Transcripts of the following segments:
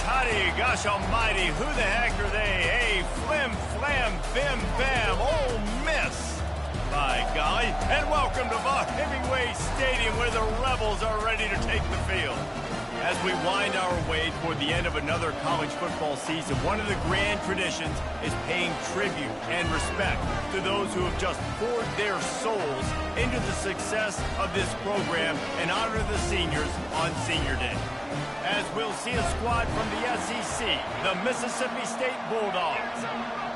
Toddy, gosh almighty, who the heck are they? Hey, flim, flam, bim, bam, Ole Miss. By golly, and welcome to Hemingway Stadium where the Rebels are ready to take the field. As we wind our way toward the end of another college football season, one of the grand traditions is paying tribute and respect to those who have just poured their souls into the success of this program and honor the seniors on Senior Day. As we'll see a squad from the SEC, the Mississippi State Bulldogs,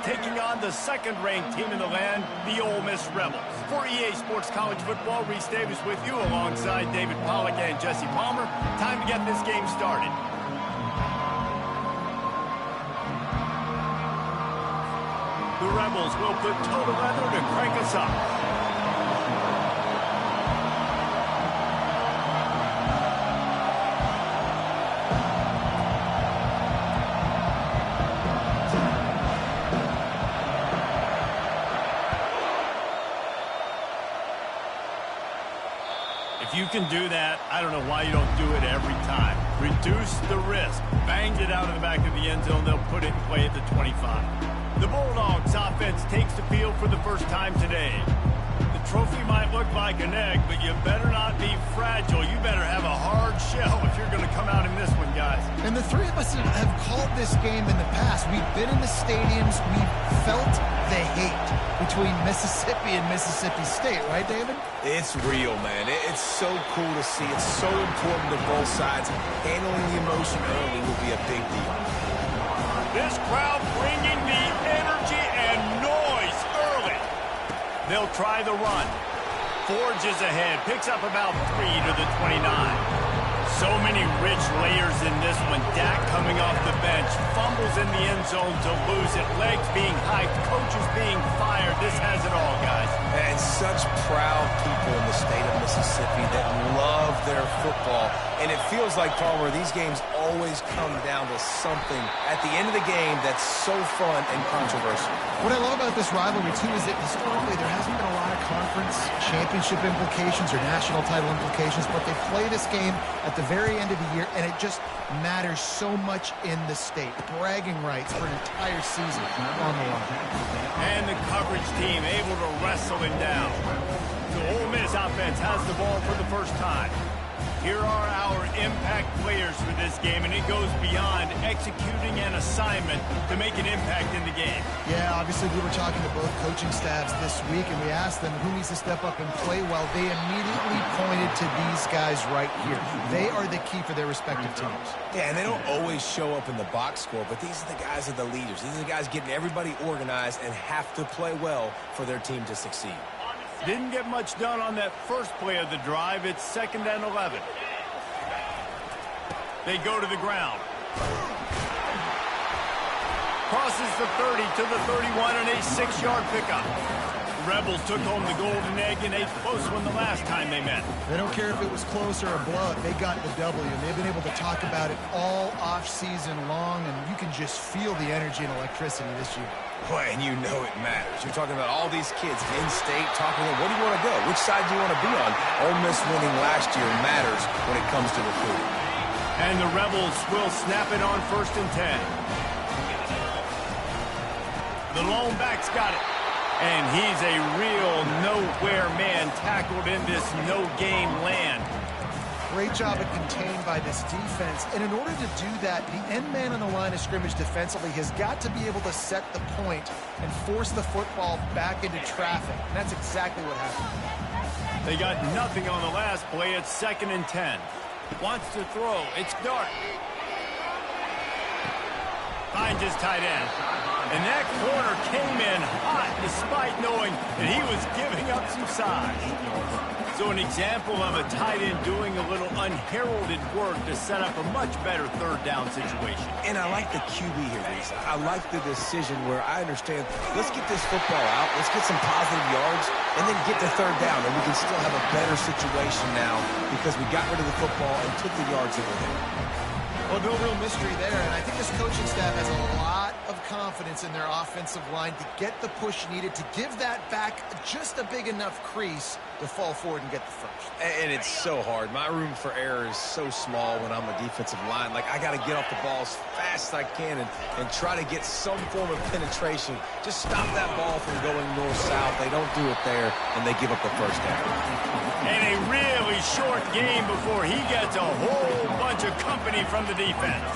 taking on the second-ranked team in the land, the Ole Miss Rebels. For EA Sports College Football, Reese Davis with you alongside David Pollack and Jesse Palmer. Time to get this game started. The Rebels will put toe to leather to crank us up. If you can do that, I don't know why you don't do it every time. Reduce the risk. Banged it out of the back of the end zone. They'll put it in play at the 25. The Bulldogs offense takes the field for the first time today. The trophy might look like an egg, but you better not be fragile. You better have a hard shell if you're going to come out in this one, guys. And the three of us have called this game in the past. We've been in the stadiums. We've felt the hate between Mississippi and Mississippi State, right, David? It's real, man. It's so cool to see. It's so important to both sides. Handling the emotion early will be a big deal. This crowd bringing the energy and noise early. They'll try the run. Forges ahead. Picks up about 3 to the 29. So many rich layers in this one. Dak coming off the bench. Fumbles in the end zone to lose it. Legs being hyped. Coaches being fired. This has it all, guys. And such proud people in the state of Mississippi that love their football. And it feels like, Palmer, these games always come down to something at the end of the game that's so fun and controversial. What I love about this rivalry, too, is that historically there hasn't been a lot of conference championship implications or national title implications, but they play this game at the very end of the year, and it just matters so much in the state. Bragging rights for an entire season on the line. And the coverage team able to wrestle him down. So Ole Miss offense has the ball for the first time. Here are our impact players for this game, and it goes beyond executing an assignment to make an impact in the game. Yeah, obviously we were talking to both coaching staffs this week, and we asked them who needs to step up and play well. They immediately pointed to these guys right here. They are the key for their respective teams. Yeah, and they don't always show up in the box score, but these are the guys that are the leaders. These are the guys getting everybody organized and have to play well for their team to succeed. Didn't get much done on that first play of the drive. It's 2nd and 11. They go to the ground. Crosses the 30 to the 31 and a 6-yard pickup. Rebels took home the golden egg in a close one the last time they met. They don't care if it was close or a blowout. They got the W, and they've been able to talk about it all off-season long, and you can just feel the energy and electricity this year. Boy, and you know it matters. You're talking about all these kids in-state, talking about, where do you want to go? Which side do you want to be on? Ole Miss winning last year matters when it comes to recruiting. And the Rebels will snap it on 1st and 10. The lone back's got it. And he's a real nowhere man tackled in this no-game land. Great job at contained by this defense. And in order to do that, the end man on the line of scrimmage defensively has got to be able to set the point and force the football back into traffic. And that's exactly what happened. They got nothing on the last play. It's 2nd and 10. Wants to throw. It's Dart. Finds his tight end. And that corner came in hot despite knowing that he was giving up some size. So an example of a tight end doing a little unheralded work to set up a much better 3rd down situation. And I like the QB here, Reese. I like the decision where I understand, let's get this football out, let's get some positive yards, and then get to 3rd down, and we can still have a better situation now because we got rid of the football and took the yards that were there. Well, no real mystery there, and I think this coaching staff has a lot of confidence in their offensive line to get the push needed to give that back just a big enough crease to fall forward and get the first. And it's so hard. My room for error is so small when I'm a defensive line. Like, I got to get off the ball as fast as I can and try to get some form of penetration. Just stop that ball from going north-south. They don't do it there, and they give up the first down. And a really short game before he gets a whole bunch of company from the defense.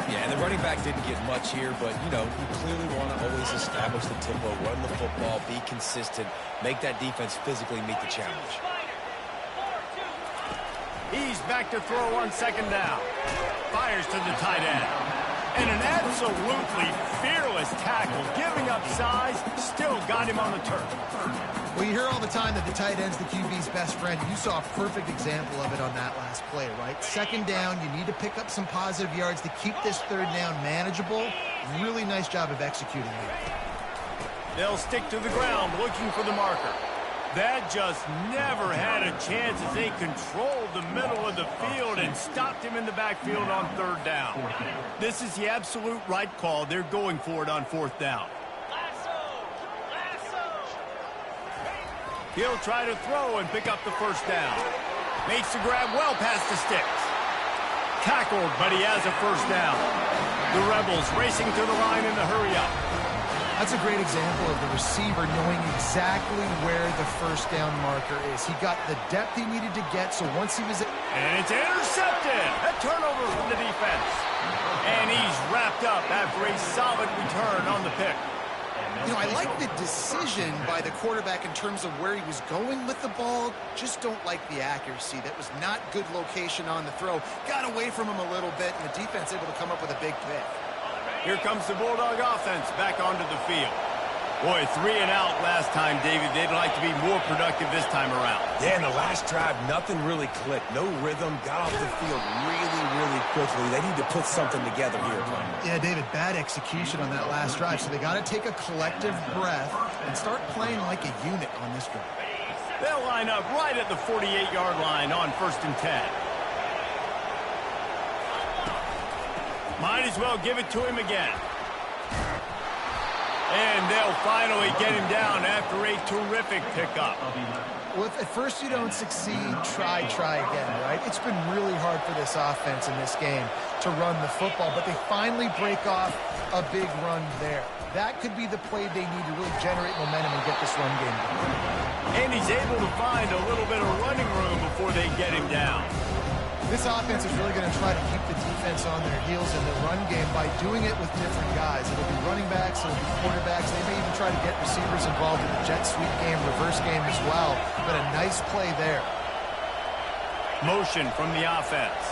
Yeah, and the running back didn't get much here, but, you know, you clearly want to always establish the tempo, run the football, be consistent, make that defense physically meet the challenge. He's back to throw on second down. Fires to the tight end. And an absolutely fearless tackle, giving up size, still got him on the turf. Well, you hear all the time that the tight end's the QB's best friend. You saw a perfect example of it on that last play, right? Second down, you need to pick up some positive yards to keep this third down manageable. Really nice job of executing that. They'll stick to the ground looking for the marker. That just never had a chance as they controlled the middle of the field and stopped him in the backfield on third down. This is the absolute right call. They're going for it on fourth down. He'll try to throw and pick up the first down. Makes the grab well past the sticks. Tackled, but he has a first down. The Rebels racing to the line in the hurry-up. That's a great example of the receiver knowing exactly where the first down marker is. He got the depth he needed to get, so once he was... And it's intercepted! A turnover from the defense. And he's wrapped up after a solid return on the pick. You know, I like the decision by the quarterback in terms of where he was going with the ball. Just don't like the accuracy. That was not good location on the throw. Got away from him a little bit, and the defense able to come up with a big pick. Here comes the Bulldog offense back onto the field. Boy, 3 and out last time, David. They'd like to be more productive this time around. Yeah, in the last drive, nothing really clicked. No rhythm. Got off the field really, really quickly. They need to put something together here. Yeah, David, bad execution on that last drive. So they got to take a collective breath and start playing like a unit on this drive. They'll line up right at the 48-yard line on 1st and 10. Might as well give it to him again. And they'll finally get him down after a terrific pickup. Well, if at first you don't succeed, try again, right? It's been really hard for this offense in this game to run the football, but they finally break off a big run there. That could be the play they need to really generate momentum and get this run game going. And he's able to find a little bit of running room before they get him down. This offense is really going to try to keep the defense on their heels in the run game by doing it with different guys. It'll be running backs, it'll be quarterbacks. They may even try to get receivers involved in the jet sweep game, reverse game as well. But a nice play there. Motion from the offense.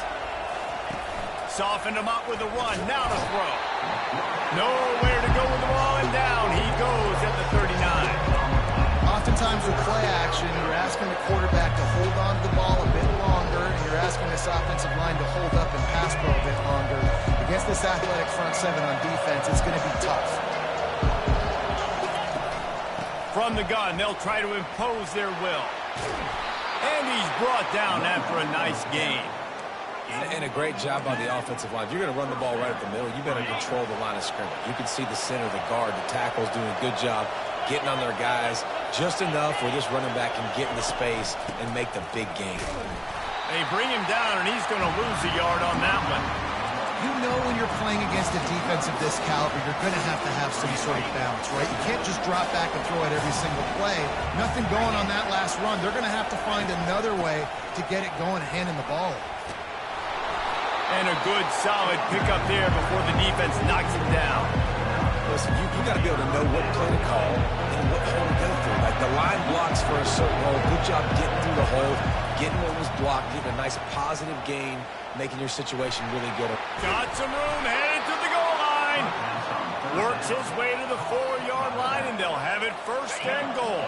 Softened him up with a run. Now to throw. Nowhere to go with the ball, and down he goes at the 39. Oftentimes with play action, you're asking the quarterback to hold on to the ball a bit longer, and you're asking this offensive line to hold up and pass pro a bit longer. Against this athletic front seven on defense, it's going to be tough. From the gun, they'll try to impose their will. And he's brought down after a nice gain. And a great job by the offensive line. If you're going to run the ball right at the middle, you better control the line of scrimmage. You can see the center, the guard, the tackles doing a good job getting on their guys just enough where this running back can get into space and make the big game. They bring him down, and he's going to lose a yard on that one. You know when you're playing against a defense of this caliber, you're going to have some sort of balance, right? You can't just drop back and throw it every single play. Nothing going on that last run. They're going to have to find another way to get it going and handing the ball. And a good, solid pickup there before the defense knocks him down. Listen, you got to be able to know what play to call and what hole to go through. Like the line blocks for a certain hole. Good job getting through the hole, getting what was blocked, getting a nice positive gain, making your situation really good. Got some room, headed to the goal line. Works his way to the 4-yard line, and they'll have it 1st and goal.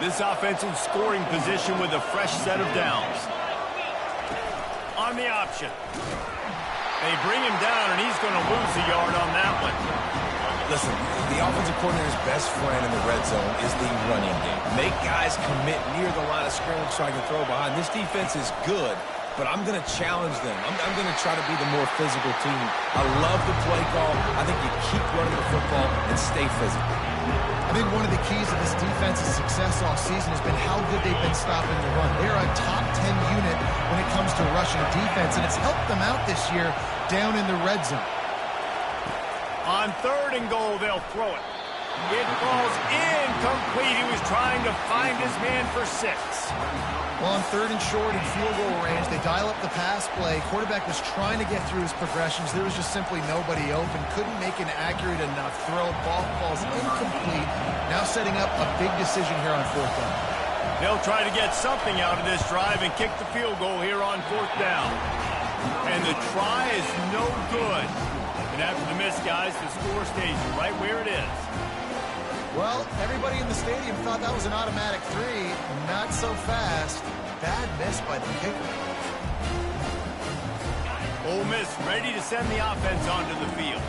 This offense in scoring position with a fresh set of downs. On the option. They bring him down, and he's going to lose a yard on that one. Listen, the offensive coordinator's best friend in the red zone is the running game. Make guys commit near the line of scrimmage so I can throw behind. This defense is good but I'm going to challenge them. I'm going to try to be the more physical team. I love the play call. I think you keep running the football and stay physical. I think one of the keys of this defense's success all season has been how good they've been stopping the run. They're a top 10 unit when it comes to rushing defense, and it's helped them out this year down in the red zone. On 3rd and goal, they'll throw it. It falls incomplete. He was trying to find his man for 6. Well, on 3rd and short and field goal range, they dial up the pass play. Quarterback was trying to get through his progressions. There was just simply nobody open. Couldn't make an accurate enough throw. Ball falls incomplete. Now setting up a big decision here on 4th down. They'll try to get something out of this drive and kick the field goal here on 4th down. And the try is no good. And after the miss, guys, the score stays right where it is. Well, everybody in the stadium thought that was an automatic 3. Not so fast. Bad miss by the kicker. Ole Miss ready to send the offense onto the field.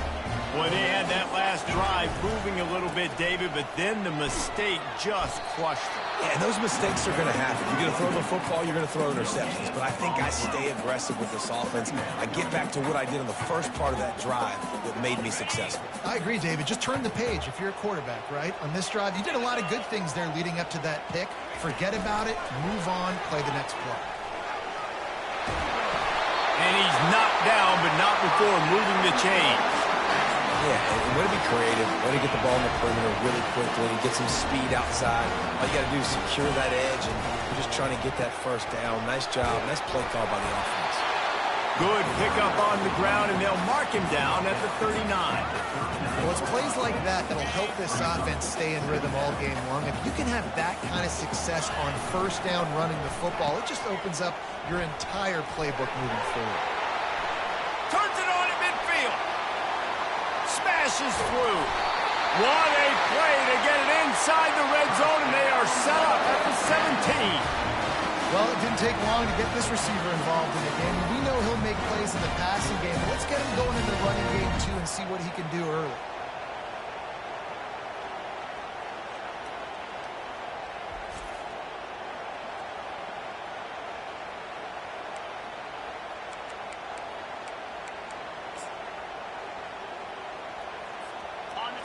Boy, they had that last drive moving a little bit, David, but then the mistake just crushed them. Yeah, and those mistakes are going to happen. You're going to throw the football, you're going to throw interceptions. But I think I stay aggressive with this offense. I get back to what I did in the first part of that drive that made me successful. I agree, David. Just turn the page if you're a quarterback, right? On this drive, you did a lot of good things there leading up to that pick. Forget about it, move on, play the next play. And he's knocked down, but not before moving the chains. Yeah, and way to be creative, way to get the ball in the perimeter really quickly, get some speed outside. All you got to do is secure that edge, and you're just trying to get that first down. Nice job. Nice play call by the offense. Good pickup on the ground, and they'll mark him down at the 39. Well, it's plays like that that'll help this offense stay in rhythm all game long. If you can have that kind of success on 1st down running the football, it just opens up your entire playbook moving forward. Turns it on in midfield. Smashes through. What a play to get it inside the red zone, and they are set up at the 17. Well, it didn't take long to get this receiver involved in the game. We know he'll make plays in the passing game, but let's get him going in the running game, too, and see what he can do early.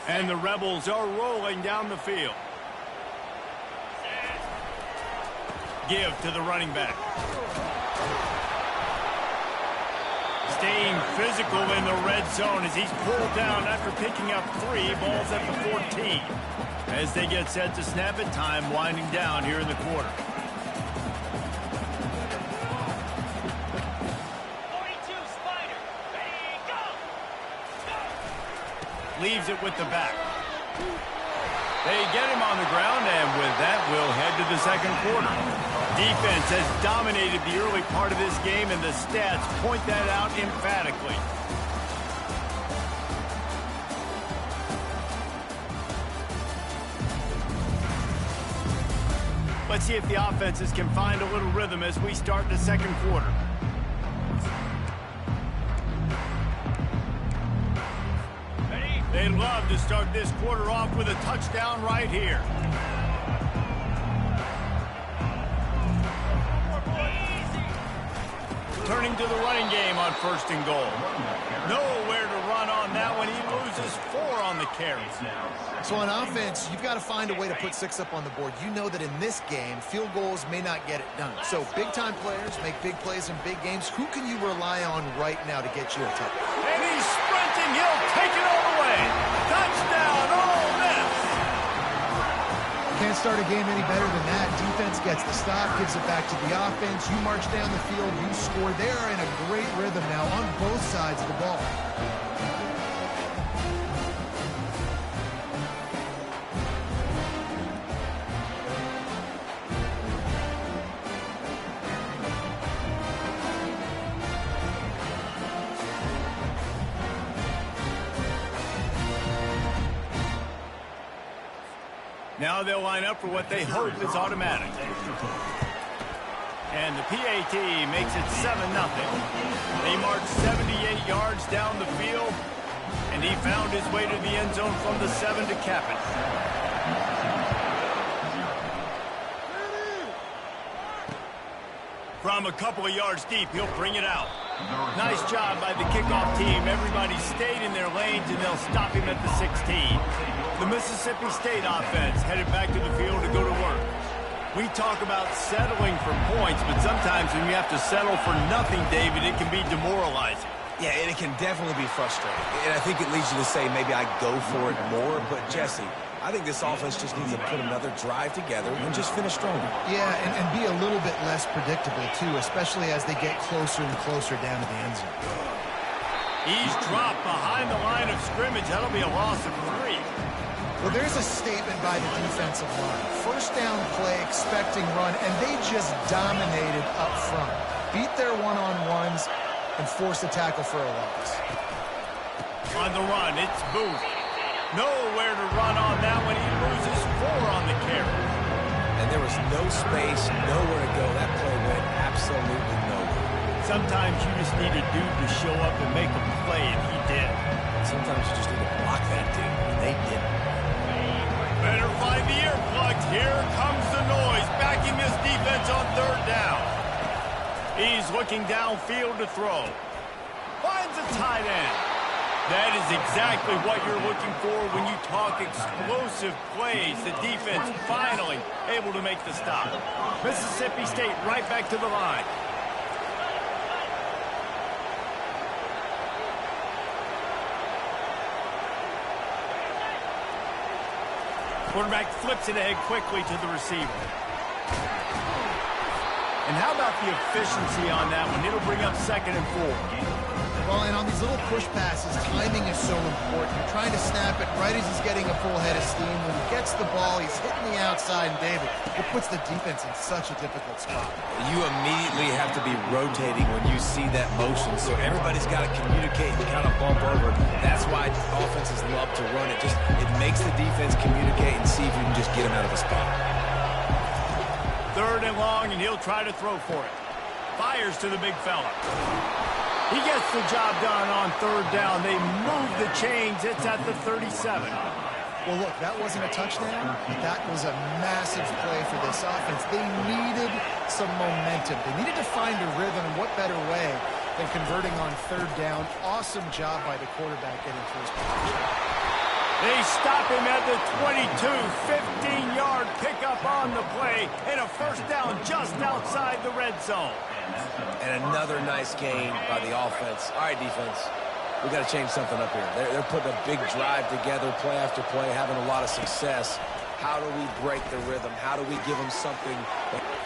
And the Rebels are rolling down the field. Give to the running back. Staying physical in the red zone as he's pulled down after picking up 3 balls at the 14. As they get set to snap it, time winding down here in the quarter. Leaves it with the back. They get him on the ground, and with that, we'll head to the second quarter. Defense has dominated the early part of this game, and the stats point that out emphatically. Let's see if the offenses can find a little rhythm as we start the second quarter. They'd love to start this quarter off with a touchdown right here. Turning to the running game on 1st and goal. Nowhere to run on that one. He loses 4 on the carry. So on offense, you've got to find a way to put 6 up on the board. You know that in this game, field goals may not get it done. So big-time players make big plays in big games. Who can you rely on right now to get you a touchdown? And he's sprinting. He'll take it all the way. Touchdown, Ole Miss. Can't start a game any better than that. Defense gets the stop, gives it back to the offense. You march down the field, you score. They are in a great rhythm now on both sides of the ball. Now they'll line up for what they hope is automatic. And the PAT makes it 7-0. They march 78 yards down the field, and he found his way to the end zone from the 7 to cap it. From a couple of yards deep, he'll bring it out. Nice job by the kickoff team. Everybody stayed in their lanes, and they'll stop him at the 16. The Mississippi State offense headed back to the field to go to work. We talk about settling for points, but sometimes when you have to settle for nothing, David, it can be demoralizing. Yeah, and it can definitely be frustrating. And I think it leads you to say maybe I go for it more. But, Jesse, I think this offense just needs to put another drive together and just finish stronger. Yeah, and be a little bit less predictable, too, especially as they get closer and closer down to the end zone. He's dropped behind the line of scrimmage. That'll be a loss of 3. Well, there's a statement by the defensive line. First down play, expecting run, and they just dominated up front. Beat their one-on-ones and forced a tackle for a loss. On the run, it's Booth. Nowhere to run on that one. He loses 4 on the carry. And there was no space, nowhere to go. That play went absolutely nowhere. Sometimes you just need a dude to show up and make a play, and he did. Sometimes you just need to block that dude, and they didn't. Better find the earplugs. Here comes the noise, backing this defense on 3rd down. He's looking downfield to throw. Finds a tight end. That is exactly what you're looking for when you talk explosive plays. The defense finally able to make the stop. Mississippi State right back to the line. Quarterback flips it ahead quickly to the receiver. And how about the efficiency on that one? It'll bring up 2nd and 4. Well, and on these little push passes, timing is so important. You're trying to snap it right as he's getting a full head of steam. When he gets the ball, he's hitting the outside, and David, it puts the defense in such a difficult spot. You immediately have to be rotating when you see that motion, so everybody's got to communicate and kind of bump over. That's why offenses love to run it. It makes the defense communicate and see if you can just get him out of a spot. 3rd and long, and he'll try to throw for it. Fires to the big fella. He gets the job done on 3rd down. They move the chains. It's at the 37. Well, look, that wasn't a touchdown, but that was a massive play for this offense. They needed some momentum. They needed to find a rhythm, and what better way than converting on 3rd down. Awesome job by the quarterback getting to his position. They stop him at the 22. 15-yard pickup on the play, and a 1st down just outside the red zone. And another nice gain by the offense. All right, defense, we got to change something up here. They're putting a big drive together, play after play, having a lot of success. How do we break the rhythm? How do we give them something?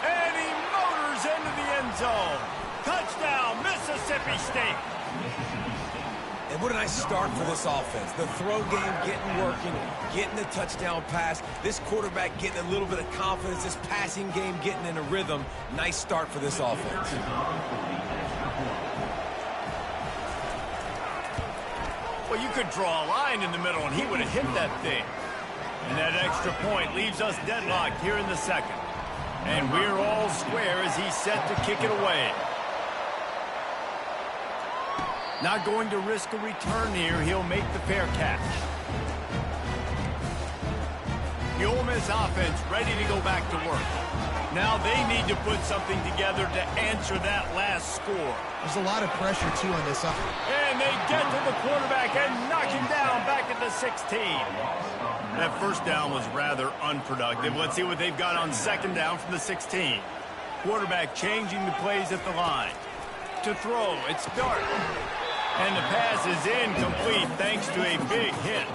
And he motors into the end zone. Touchdown, Mississippi State. And what a nice start for this offense. The throw game getting working, getting the touchdown pass. This quarterback getting a little bit of confidence. This passing game getting in a rhythm. Nice start for this offense. Well, you could draw a line in the middle, and he would have hit that thing. And that extra point leaves us deadlocked here in the 2nd. And we're all square as he's set to kick it away. Not going to risk a return here. He'll make the fair catch. The Ole Miss offense ready to go back to work. Now they need to put something together to answer that last score. There's a lot of pressure, too, on this offense. And they get to the quarterback and knock him down back at the 16. That 1st down was rather unproductive. Let's see what they've got on 2nd down from the 16. Quarterback changing the plays at the line. To throw, it's Dart. And the pass is incomplete thanks to a big hit.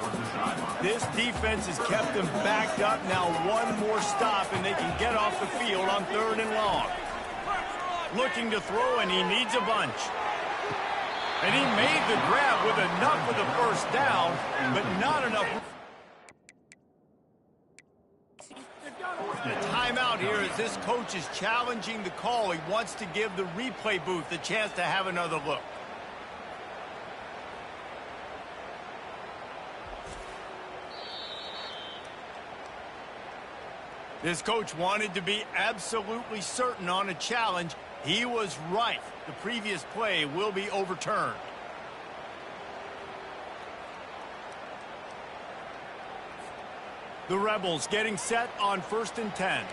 This defense has kept them backed up. Now one more stop and they can get off the field on 3rd and long. Looking to throw, and he needs a bunch. And he made the grab with enough for the 1st down, but not enough. The timeout here as this coach is challenging the call. He wants to give the replay booth the chance to have another look. This coach wanted to be absolutely certain on a challenge. He was right. The previous play will be overturned. The Rebels getting set on 1st and 10.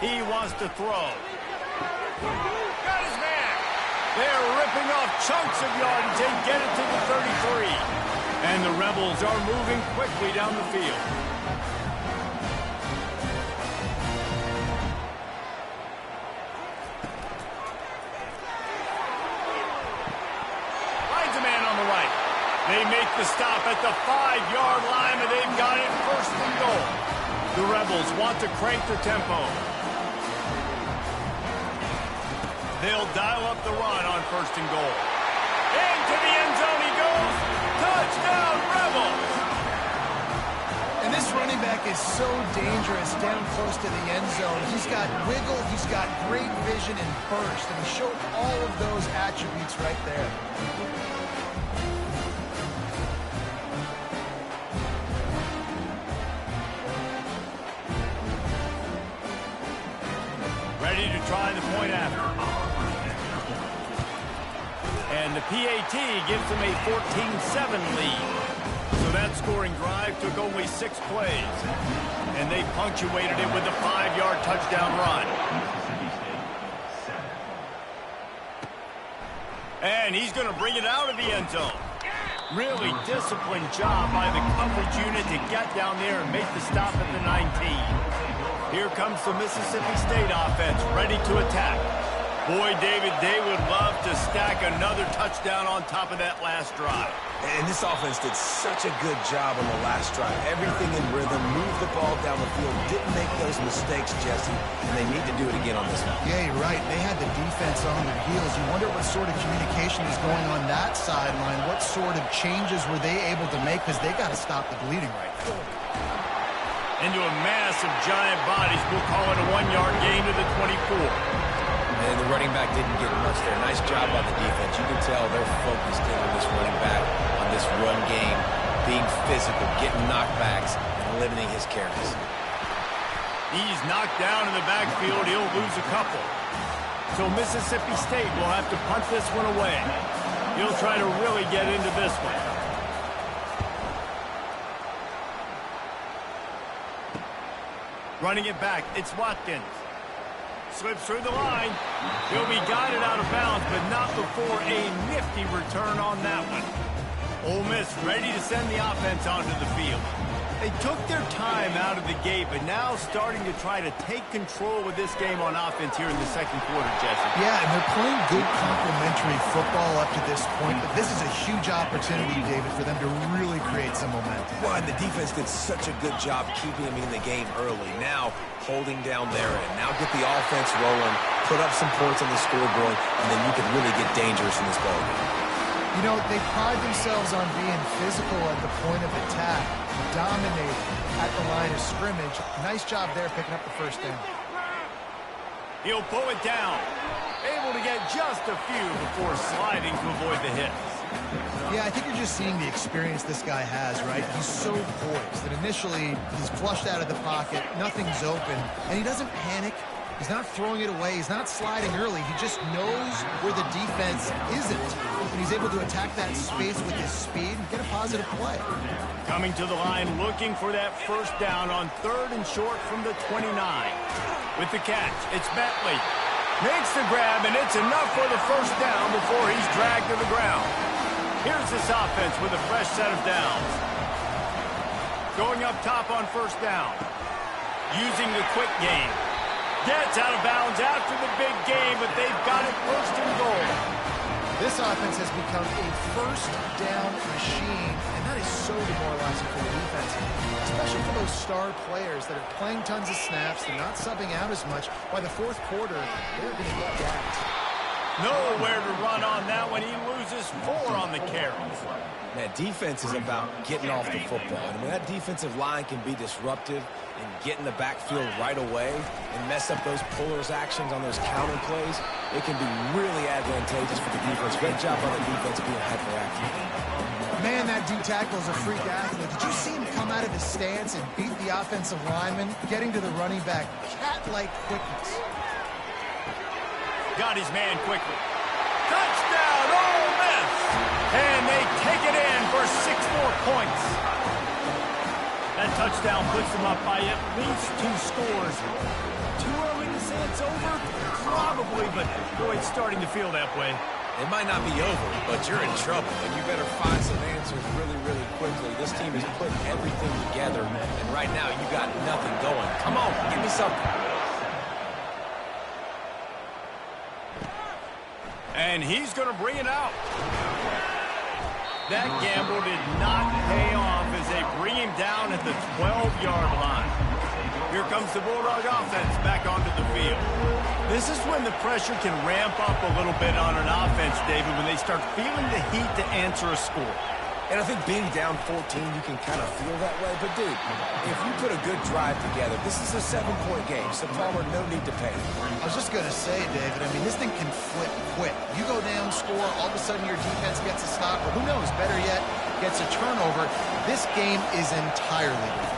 He wants to throw. Got his man. They're ripping off chunks of yardage and get it to the 33. And the Rebels are moving quickly down the field. Finds a man on the right. They make the stop at the 5-yard line, and they've got it first and goal. The Rebels want to crank their tempo. They'll dial up the run on first and goal. Into the end zone he goes. Touchdown, Rebels! And this running back is so dangerous down close to the end zone. He's got wiggle, he's got great vision and burst, and he showed all of those attributes right there. Ready to try the point after. And the PAT gives them a 14-7 lead. So that scoring drive took only 6 plays. And they punctuated it with a 5-yard touchdown run. And he's going to bring it out of the end zone. Really disciplined job by the coverage unit to get down there and make the stop at the 19. Here comes the Mississippi State offense, ready to attack. Boy, David, they would love to stack another touchdown on top of that last drive. And this offense did such a good job on the last drive. Everything in rhythm, moved the ball down the field, didn't make those mistakes, Jesse, and they need to do it again on this one. Yeah, you're right. They had the defense on their heels. You wonder what sort of communication is going on that sideline. What sort of changes were they able to make, because they got to stop the bleeding right now. Into a mass of giant bodies. We'll call it a 1-yard gain to the 24. And the running back didn't get much there. Nice job by the defense. You can tell they're focused in on this running back, on this run game, being physical, getting knockbacks, and limiting his carries. He's knocked down in the backfield. He'll lose a couple. So Mississippi State will have to punt this one away. He'll try to really get into this one. Running it back, it's Watkins. Slips through the line. He'll be guided out of bounds, but not before a nifty return on that one. Ole Miss ready to send the offense onto the field. They took their time out of the gate, but now starting to try to take control with this game on offense here in the second quarter, Jesse. Yeah, and they're playing good complementary football up to this point, but this is a huge opportunity, David, for them to really create some momentum. Well, and the defense did such a good job keeping him in the game early. Now, holding down their end. Now get the offense rolling, put up some points on the scoreboard, and then you can really get dangerous in this ball game. You know, they pride themselves on being physical at the point of attack, dominating at the line of scrimmage. Nice job there picking up the first down. He'll pull it down. Able to get just a few before sliding to avoid the hits. Yeah, I think you're just seeing the experience this guy has, right? He's so poised that initially he's flushed out of the pocket, nothing's open, and he doesn't panic. He's not throwing it away. He's not sliding early. He just knows where the defense isn't, and he's able to attack that space with his speed and get a positive play. Coming to the line, looking for that first down on 3rd and short from the 29. With the catch, it's Bentley. Makes the grab, and it's enough for the first down before he's dragged to the ground. Here's this offense with a fresh set of downs. Going up top on first down. Using the quick game. Gets out of bounds after the big game, but they've got it first and goal. This offense has become a first down machine, and that is so demoralizing for the defense, especially for those star players that are playing tons of snaps. They're not subbing out as much. By the fourth quarter, they're going to get gapped. Nowhere to run on that one. He loses 4 on the carries. Man, defense is about getting off the football. And when that defensive line can be disruptive and get in the backfield right away and mess up those pullers actions on those counter plays, it can be really advantageous for the defense. Great job by the defense being hyperactive. Man, that D tackle is a freak athlete. Did you see him come out of his stance and beat the offensive lineman, getting to the running back? Cat-like quickness. Got his man quickly. Touchdown, Ole Miss! And they take it in for 6 more points. That touchdown puts them up by at least 2 scores. Too early to it's over? Probably, but boy, it's starting to feel that way. It might not be over, but you're in trouble, and you better find some answers really, really quickly. This team is putting everything together, and right now you got nothing going. Come on, give me something. And he's going to bring it out. That gamble did not pay off as they bring him down at the 12-yard line. Here comes the Bulldog offense back onto the field. This is when the pressure can ramp up a little bit on an offense, David, when they start feeling the heat to answer a score. And I think being down 14, you can kind of feel that way. But, dude, if you put a good drive together, this is a 7-point game, so Palmer, no need to panic. I was just going to say, David, I mean, this thing can flip quick. You go down, score, all of a sudden your defense gets a stop, or who knows, better yet, gets a turnover. This game is entirely different.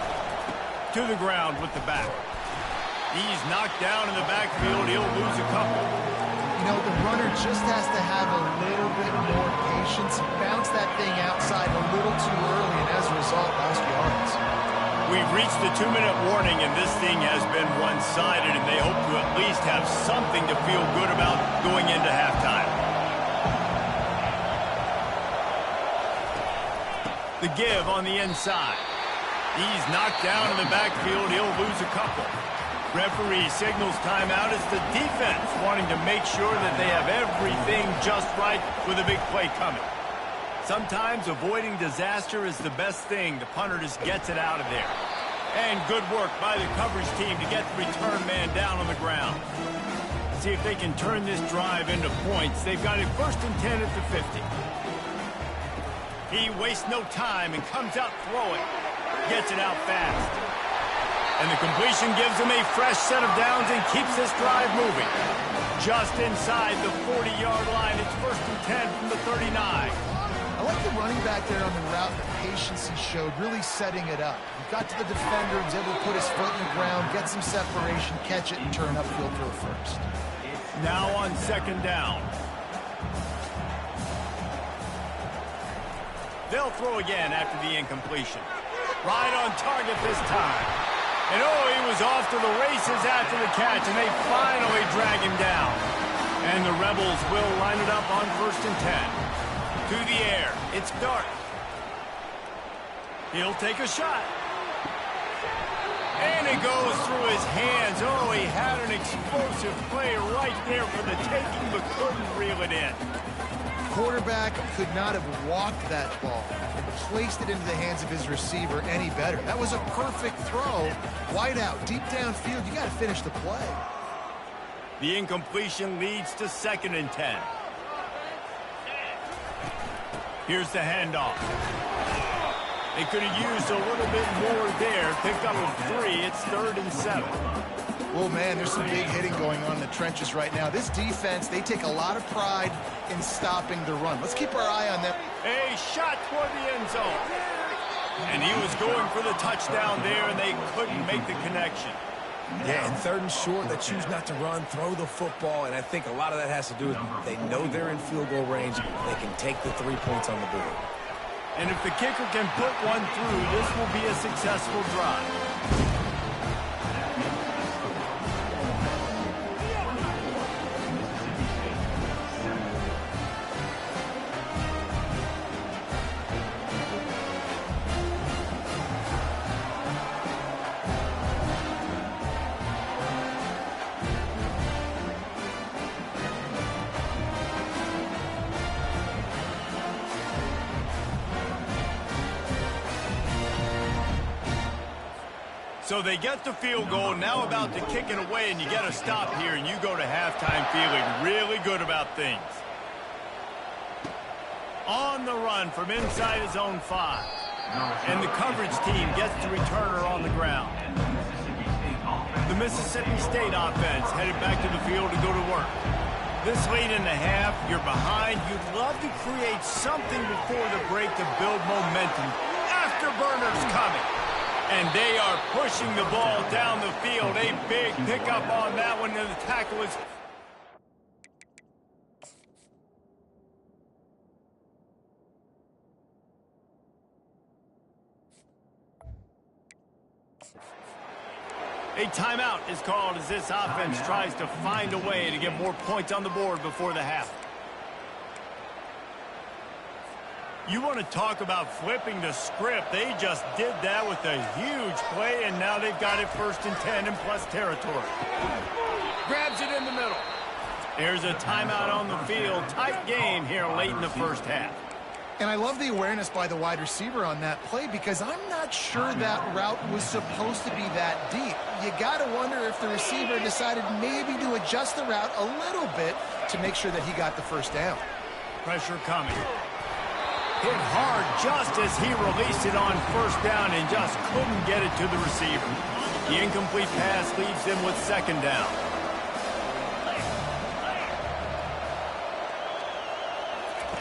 To the ground with the back. He's knocked down in the backfield. He'll lose a couple. You know, the runner just has to have a little bit more patience. Bounce that thing outside a little too early, and as a result, lost yards. We've reached the 2-minute warning, and this thing has been one-sided, and they hope to at least have something to feel good about going into halftime. The give on the inside. He's knocked down in the backfield. He'll lose a couple. Referee signals timeout as the defense wanting to make sure that they have everything just right with a big play coming. Sometimes avoiding disaster is the best thing. The punter just gets it out of there. And good work by the coverage team to get the return man down on the ground. See if they can turn this drive into points. They've got it 1st and 10 at the 50. He wastes no time and comes out throwing. Gets it out fast. And the completion gives him a fresh set of downs and keeps this drive moving. Just inside the 40-yard line, it's 1st and 10 from the 39. I like the running back there on the route, the patience he showed, really setting it up. He got to the defender, was able to put his foot in the ground, get some separation, catch it, and turn upfield for a first. Now on 2nd down. They'll throw again after the incompletion. Right on target this time. And oh, he was off to the races after the catch, and they finally drag him down. And the Rebels will line it up on 1st and 10. To the air, it's Dart. He'll take a shot. And it goes through his hands. Oh, he had an explosive play right there for the taking, but couldn't reel it in. Quarterback could not have walked that ball and placed it into the hands of his receiver any better. That was a perfect throw. Wide out, deep downfield. You got to finish the play. The incompletion leads to 2nd and 10. Here's the handoff. They could have used a little bit more there. Picked up a 3. It's 3rd and 7. Oh, man, there's some big hitting going on in the trenches right now. This defense, they take a lot of pride in stopping the run. Let's keep our eye on them. A shot toward the end zone. And he was going for the touchdown there, and they couldn't make the connection. Yeah, and 3rd and short, they choose not to run, throw the football, and I think a lot of that has to do with they know they're in field goal range. They can take the 3 points on the board. And if the kicker can put one through, this will be a successful drive. So they get the field goal, now about to kick it away, and you get a stop here, and you go to halftime feeling really good about things. On the run from inside his own 5. And the coverage team gets the returner on the ground. The Mississippi State offense headed back to the field to go to work. This late in the half, you're behind. You'd love to create something before the break to build momentum. Afterburners coming. And they are pushing the ball down the field. A big pickup on that one, and the tackle is... A timeout is called as this offense tries to find a way to get more points on the board before the half. You want to talk about flipping the script. They just did that with a huge play, and now they've got it 1st and 10 in plus territory. Grabs it in the middle. There's a timeout on the field. Tight game here late in the first half. And I love the awareness by the wide receiver on that play because I'm not sure that route was supposed to be that deep. You got to wonder if the receiver decided maybe to adjust the route a little bit to make sure that he got the first down. Pressure coming. Hit hard just as he released it on 1st down and just couldn't get it to the receiver. The incomplete pass leaves them with 2nd down.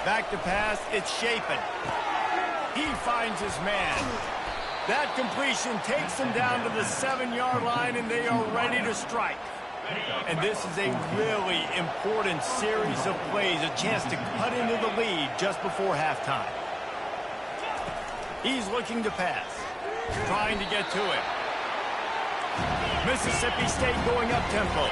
Back to pass, it's Shapen. He finds his man. That completion takes them down to the 7-yard line, and they are ready to strike. And this is a really important series of plays, a chance to cut into the lead just before halftime. He's looking to pass, trying to get to it. Mississippi State going up tempo.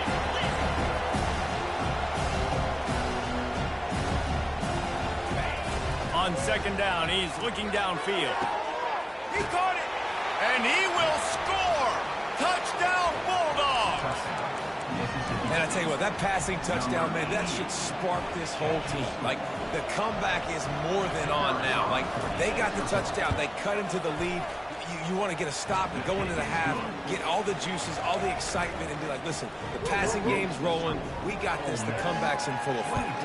On 2nd down, he's looking downfield. He caught it, and he will score. Touchdown, Bulldogs. And I tell you what, that passing touchdown, man, that should spark this whole team. Like, the comeback is more than on now. Like, they got the touchdown. They cut into the lead. You want to get a stop and go into the half, get all the juices, all the excitement, and be like, listen, the passing game's rolling. We got this. The comeback's in full effect.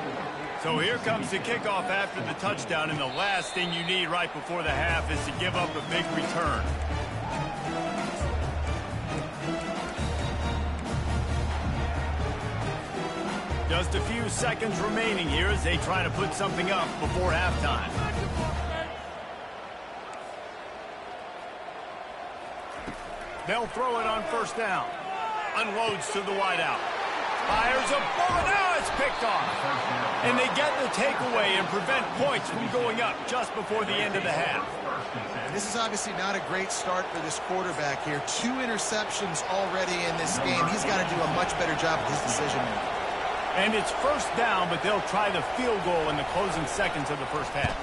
So here comes the kickoff after the touchdown, and the last thing you need right before the half is to give up a big return. Just a few seconds remaining here as they try to put something up before halftime. They'll throw it on 1st down. Unloads to the wideout. Fires a bullet. Now it's picked off. And they get the takeaway and prevent points from going up just before the end of the half. This is obviously not a great start for this quarterback here. 2 interceptions already in this game. He's got to do a much better job with his decision-making. And it's 1st down, but they'll try the field goal in the closing seconds of the first half.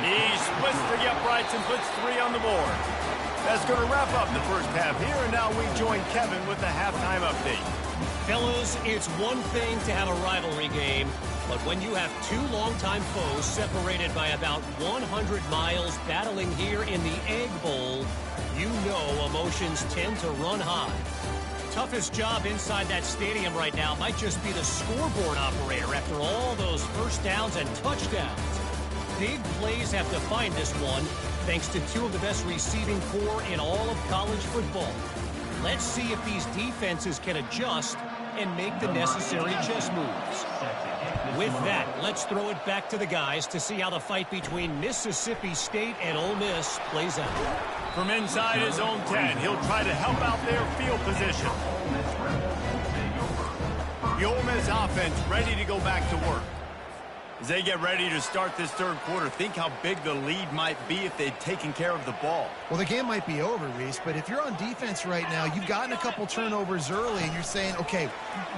He splits the uprights and puts 3 on the board. That's going to wrap up the first half here, and now we join Kevin with the halftime update. Fellas, it's one thing to have a rivalry game, but when you have 2 longtime foes separated by about 100 miles battling here in the Egg Bowl, you know emotions tend to run high. Toughest job inside that stadium right now might just be the scoreboard operator after all those 1st downs and touchdowns. Big plays have defined this one, thanks to 2 of the best receiving corps in all of college football. Let's see if these defenses can adjust and make the necessary chess moves. With that, let's throw it back to the guys to see how the fight between Mississippi State and Ole Miss plays out. From inside his own 10, he'll try to help out their field position. The Ole Miss offense ready to go back to work. As they get ready to start this 3rd quarter, think how big the lead might be if they'd taken care of the ball. Well, the game might be over, Reese, but if you're on defense right now, you've gotten a couple turnovers early, and you're saying, okay,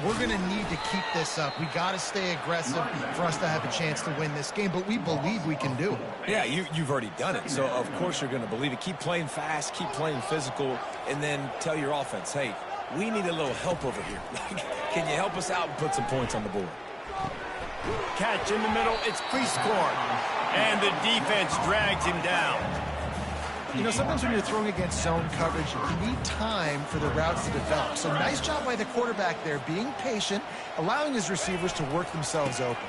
we're going to need to keep this up. We got to stay aggressive for us to have a chance to win this game, but we believe we can do it. Yeah, you've already done it, so of course you're going to believe it. Keep playing fast, keep playing physical, and then tell your offense, hey, we need a little help over here. Can you help us out and put some points on the board? Catch in the middle, it's Priestcorn. And the defense drags him down. You know, sometimes when you're throwing against zone coverage, you need time for the routes to develop. So nice job by the quarterback there, being patient, allowing his receivers to work themselves open.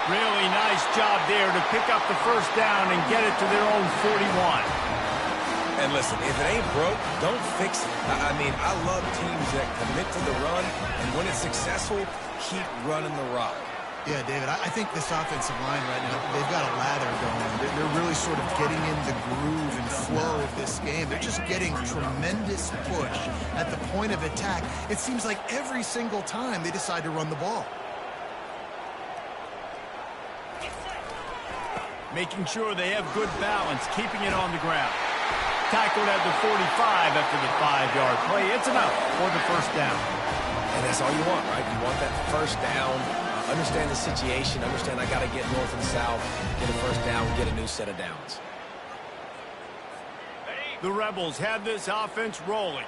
Really nice job there to pick up the 1st down and get it to their own 41. And listen, if it ain't broke, don't fix it. I mean, I love teams that commit to the run, and when it's successful, keep running the rock. Yeah, David, I think this offensive line right now, they've got a lather going. They're really sort of getting in the groove and flow of this game. They're just getting tremendous push at the point of attack. It seems like every single time they decide to run the ball. Making sure they have good balance, keeping it on the ground. Tackled at the 45 after the 5-yard play. It's enough for the first down. And that's all you want, right? You want that first down. Understand the situation. Understand I got to get north and south, get a first down, get a new set of downs. The Rebels have this offense rolling.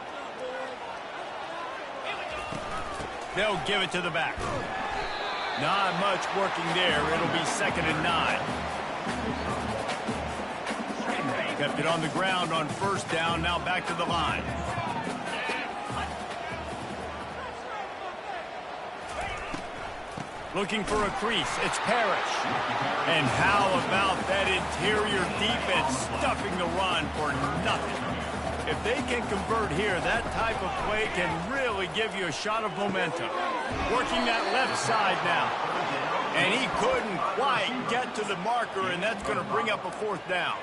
They'll give it to the back. Not much working there. It'll be 2nd and 9. Kept it on the ground on first down. Now back to the line. Looking for a crease. It's Parrish. And how about that interior defense stuffing the run for nothing? If they can convert here, that type of play can really give you a shot of momentum. Working that left side now. And he couldn't quite get to the marker, and that's going to bring up a 4th down.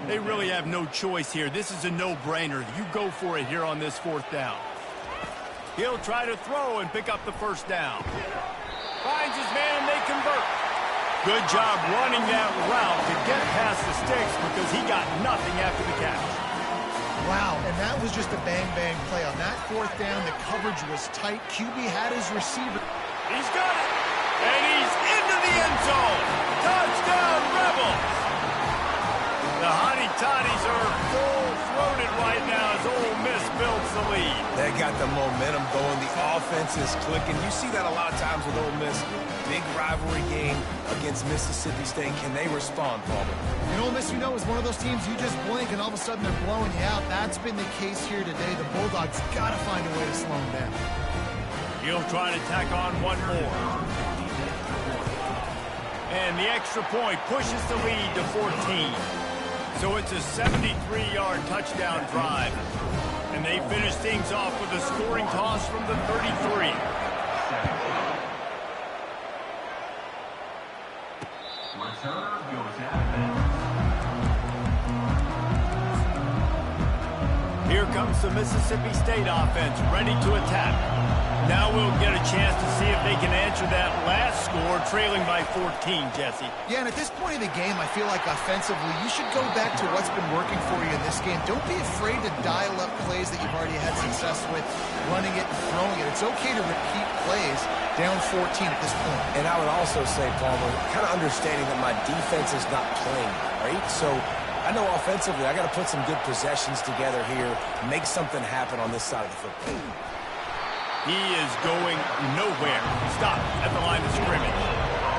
They really have no choice here. This is a no-brainer. You go for it here on this 4th down. He'll try to throw and pick up the first down. Finds his man, and they convert. Good job running that route to get past the sticks because he got nothing after the catch. Wow, and that was just a bang-bang play. On that 4th down, the coverage was tight. QB had his receiver. He's got it, and he's into the end zone. Touchdown, Rebels. The Hottie Toddies are full-throated right now as Ole Miss builds the lead. They got the momentum going. The offense is clicking. You see that a lot of times with Ole Miss. Big rivalry game against Mississippi State. Can they respond, Palmer? And Ole Miss, you know, is one of those teams you just blink and all of a sudden they're blowing you out. That's been the case here today. The Bulldogs got to find a way to slow them down. He'll try to tack on one more. And the extra point pushes the lead to 14. So it's a 73-yard touchdown drive. And they finish things off with a scoring toss from the 33. Here comes the Mississippi State offense, ready to attack. Now we'll get a chance to see if they can answer that last score, trailing by 14, Jesse. Yeah, and at this point in the game, I feel like offensively, you should go back to what's been working for you in this game. Don't be afraid to dial up plays that you've already had success with, running it and throwing it. It's okay to repeat plays down 14 at this point. And I would also say, Palmer, kind of understanding that my defense is not playing great, so I know offensively I got to put some good possessions together here, make something happen on this side of the football. He is going nowhere. Stop at the line of scrimmage.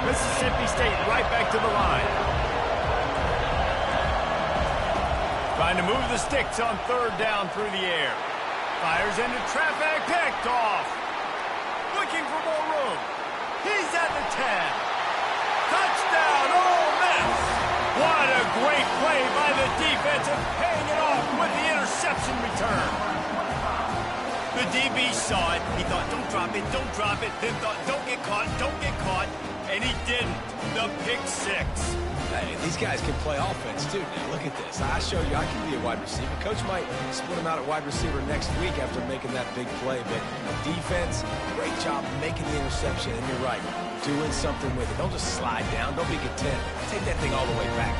Mississippi State right back to the line. Trying to move the sticks on 3rd down through the air. Fires into traffic, picked off. Looking for more room. He's at the 10. Touchdown, Ole Miss. What a great play by the defense and paying it off with the interception return. The DB saw it. He thought, don't drop it, then thought, don't get caught, and he didn't. The pick 6. Hey, these guys can play offense, too. Now, look at this. I show you I can be a wide receiver. Coach might split him out at wide receiver next week after making that big play, but defense, great job making the interception, and you're right, doing something with it. Don't just slide down. Don't be content. Take that thing all the way back.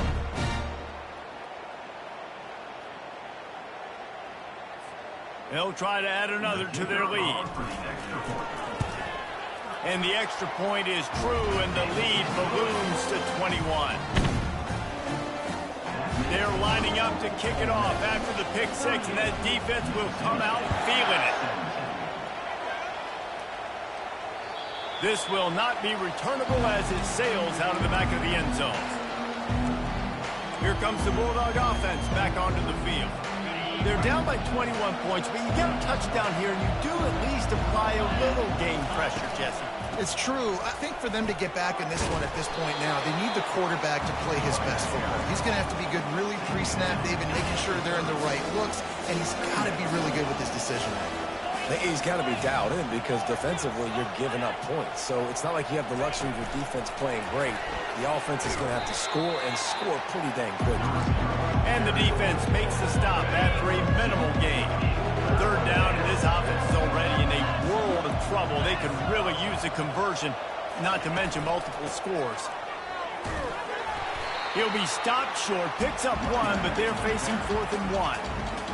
They'll try to add another to their lead. And the extra point is true, and the lead balloons to 21. They're lining up to kick it off after the pick 6, and that defense will come out feeling it. This will not be returnable as it sails out of the back of the end zone. Here comes the Bulldog offense back onto the field. They're down by 21 points, but you get a touchdown here, and you do at least apply a little game pressure, Jesse. It's true. I think for them to get back in this one at this point now, they need the quarterback to play his best football. He's going to have to be good really pre-snap. They've been making sure they're in the right looks, and he's got to be really good with his decision making. He's got to be dialed in because defensively you're giving up points. So it's not like you have the luxury of your defense playing great. The offense is going to have to score and score pretty dang quickly. And the defense makes the stop after a minimal gain. 3rd down, and this offense is already in a world of trouble. They could really use a conversion, not to mention multiple scores. He'll be stopped short, picks up one, but they're facing 4th and 1.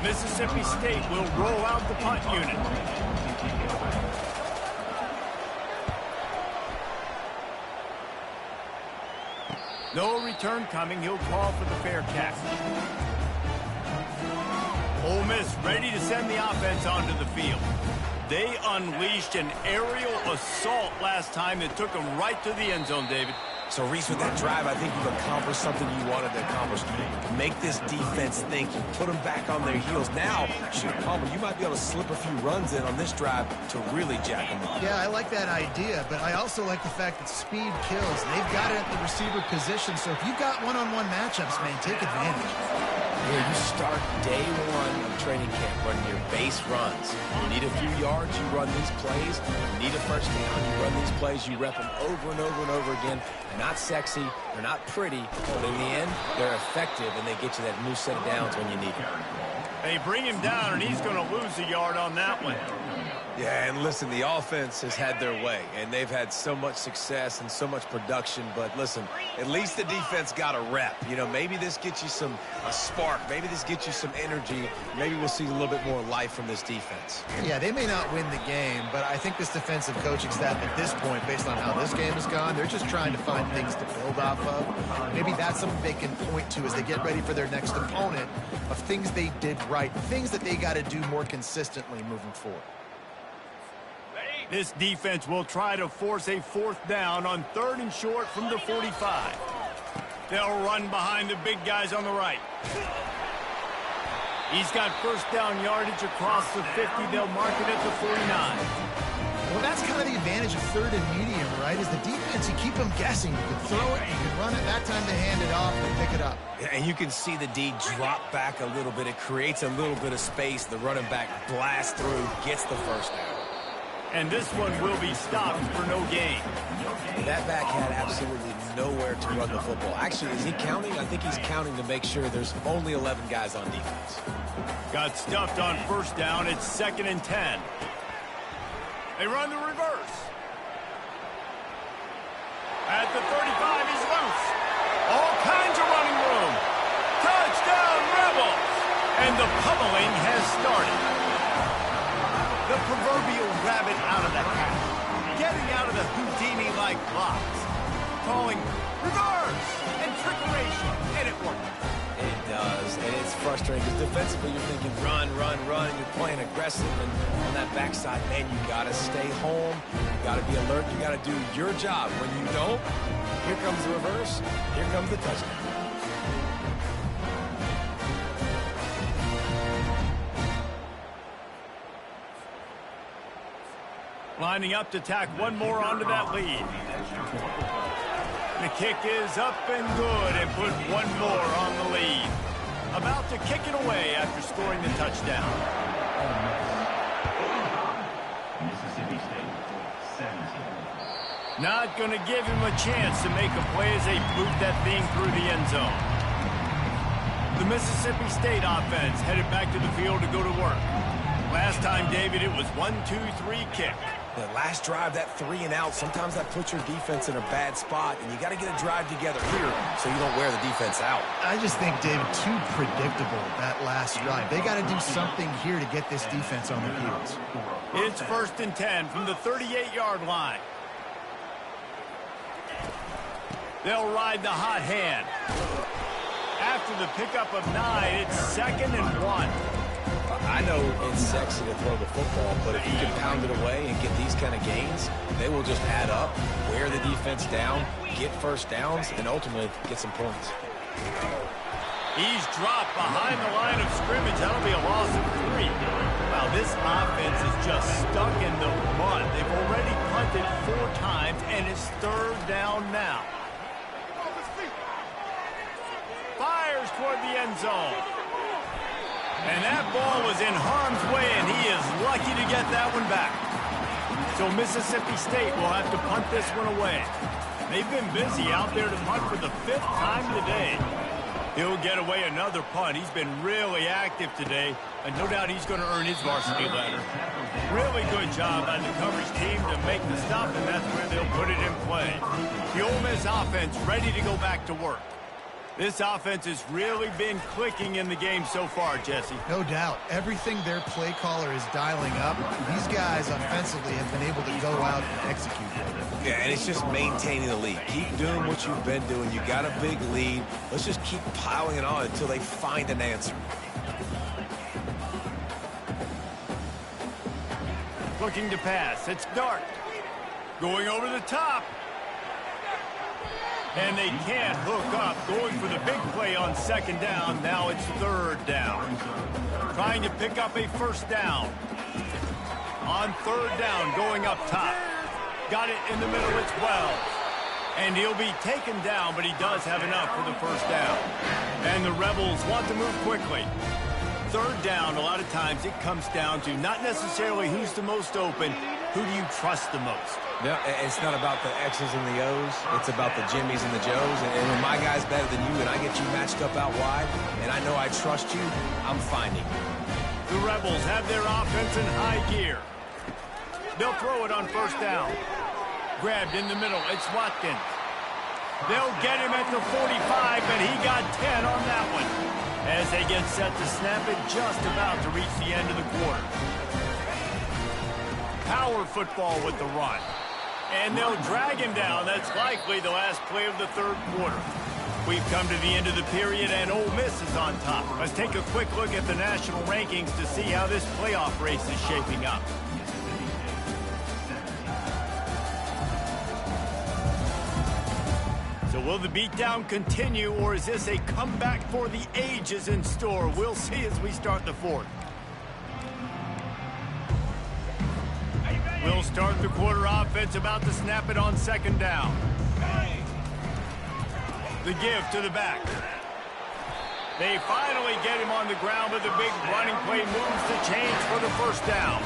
Mississippi State will roll out the punt unit. No return coming. He'll call for the fair catch. Ole Miss ready to send the offense onto the field. They unleashed an aerial assault last time that took them right to the end zone, David. So, Reese, with that drive, I think you've accomplished something you wanted to accomplish. Make this defense think. You put them back on their heels. Now, shoot, Palmer, you might be able to slip a few runs in on this drive to really jack them up. Yeah, I like that idea, but I also like the fact that speed kills. They've got it at the receiver position, so if you've got one-on-one matchups, man, take advantage. Here, you start day one of training camp running your base runs. You need a few yards, you run these plays. You need a first down, you run these plays. You rep them over and over and over again. They're not sexy, they're not pretty, but in the end, they're effective, and they get you that new set of downs when you need them. They bring him down, and he's going to lose a yard on that one. Yeah, and listen, the offense has had their way, and they've had so much success and so much production. But listen, at least the defense got a rep. You know, maybe this gets you a spark. Maybe this gets you some energy. Maybe we'll see a little bit more life from this defense. Yeah, they may not win the game, but I think this defensive coaching staff at this point, based on how this game has gone, they're just trying to find things to build off of. Maybe that's something they can point to as they get ready for their next opponent, of things they did right, things that they got to do more consistently moving forward. This defense will try to force a 4th down on 3rd and short from the 45. They'll run behind the big guys on the right. He's got first down yardage across the 50. They'll mark it at the 49. Well, that's kind of the advantage of 3rd and medium, right? Is the defense, you keep them guessing. You can throw it, you can run it. That time to hand it off and pick it up. And you can see the D drop back a little bit. It creates a little bit of space. The running back blasts through, gets the first down. And this one will be stopped for no gain. That back had absolutely nowhere to run the football. Actually, is he counting? I think he's counting to make sure there's only 11 guys on defense. Got stuffed on first down. It's 2nd and 10. They run the reverse. At the 35, he's loose. All kinds of running room. Touchdown, Rebels! And the pummeling has started. The proverbial rabbit out of the hat. Getting out of the Houdini-like box. Calling reverse and trickeration. And it works. It does. And it's frustrating because defensively you're thinking run, run, run. And you're playing aggressive. And on that backside, man, you got to stay home. You got to be alert. You got to do your job. When you don't, here comes the reverse. Here comes the touchdown. Lining up to tack one more onto that lead. The kick is up and good and put one more on the lead. About to kick it away after scoring the touchdown. Mississippi State, 17. Not going to give him a chance to make a play as they boot that thing through the end zone. The Mississippi State offense headed back to the field to go to work. Last time, David, it was 1-2-3 kick. The last drive, that 3 and out, sometimes that puts your defense in a bad spot, and you got to get a drive together here so you don't wear the defense out. I just think, David, too predictable, that last drive. They got to do something here to get this defense on their heels. It's 1st and 10 from the 38-yard line. They'll ride the hot hand. After the pickup of 9, it's 2nd and 1. I know it's sexy to throw the football, but if you can pound it away and get these kind of gains, they will just add up, wear the defense down, get first downs, and ultimately get some points. He's dropped behind the line of scrimmage. That'll be a loss of 3. Wow, this offense is just stuck in the mud. They've already punted 4 times, and it's 3rd down now. Fires toward the end zone. And that ball was in harm's way, and he is lucky to get that one back. So Mississippi State will have to punt this one away. They've been busy out there to punt for the 5th time today. He'll get away another punt. He's been really active today, and no doubt he's going to earn his varsity letter. Really good job by the coverage team to make the stop, and that's where they'll put it in play. The Ole Miss offense ready to go back to work. This offense has really been clicking in the game so far, Jesse. No doubt. Everything their play caller is dialing up, these guys offensively have been able to go out and execute. Yeah, and it's just maintaining the lead. Keep doing what you've been doing. You got a big lead. Let's just keep piling it on until they find an answer. Looking to pass. It's Dart. Going over the top. And they can't hook up. Going for the big play on second down. Now it's third down. Trying to pick up a first down. On third down, going up top. Got it in the middle. It's Wells. And he'll be taken down, but he does have enough for the first down. And the Rebels want to move quickly. Third down, a lot of times it comes down to not necessarily who's the most open, who do you trust the most? No, it's not about the X's and the O's. It's about the Jimmies and the Joes. And when my guy's better than you and I get you matched up out wide, and I know I trust you, I'm finding you. The Rebels have their offense in high gear. They'll throw it on first down. Grabbed in the middle. It's Watkins. They'll get him at the 45, and he got 10 on that one. As they get set to snap it, just about to reach the end of the quarter. Power football with the run. And they'll drag him down. That's likely the last play of the third quarter. We've come to the end of the period, and Ole Miss is on top. Let's take a quick look at the national rankings to see how this playoff race is shaping up. So will the beatdown continue, or is this a comeback for the ages in store? We'll see as we start the fourth. We'll start the quarter offense, about to snap it on second down. The give to the back. They finally get him on the ground, but the big running play moves the chains for the first down.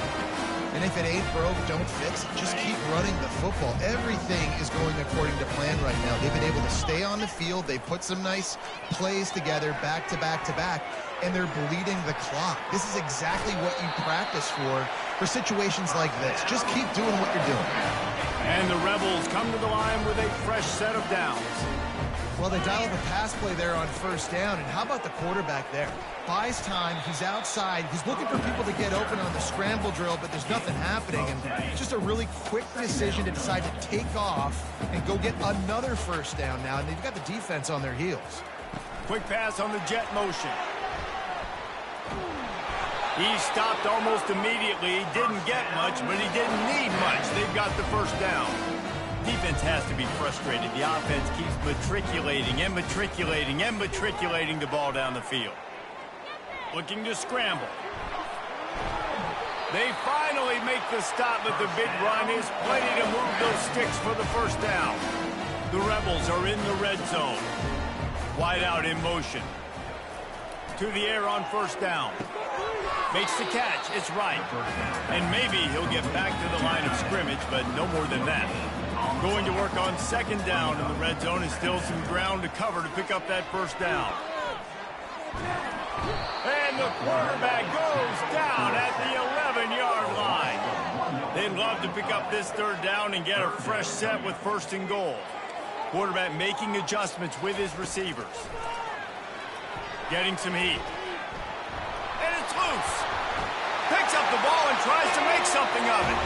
And if it ain't broke, don't fix it. Just keep running the football. Everything is going according to plan right now. They've been able to stay on the field. They put some nice plays together back to back to back, and they're bleeding the clock. This is exactly what you practice for situations like this. Just keep doing what you're doing. And the Rebels come to the line with a fresh set of downs. Well, they dial up a pass play there on first down, and how about the quarterback there? Buys time, he's outside, he's looking for people to get open on the scramble drill, but there's nothing happening, and it's just a really quick decision to decide to take off and go get another first down now, and they've got the defense on their heels. Quick pass on the jet motion. He stopped almost immediately. He didn't get much, but he didn't need much. They've got the first down. Defense has to be frustrated. The offense keeps matriculating and matriculating and matriculating the ball down the field. Looking to scramble. They finally make the stop, but the big run is plenty to move those sticks for the first down. The Rebels are in the red zone. Wide out in motion. To the air on first down. Makes the catch. It's right. And maybe he'll get back to the line of scrimmage, but no more than that. Going to work on second down in the red zone, and still some ground to cover to pick up that first down. And the quarterback goes down at the 11-yard line. They'd love to pick up this third down and get a fresh set with first and goal. Quarterback making adjustments with his receivers. Getting some heat. And it's loose. Picks up the ball and tries to make something of it.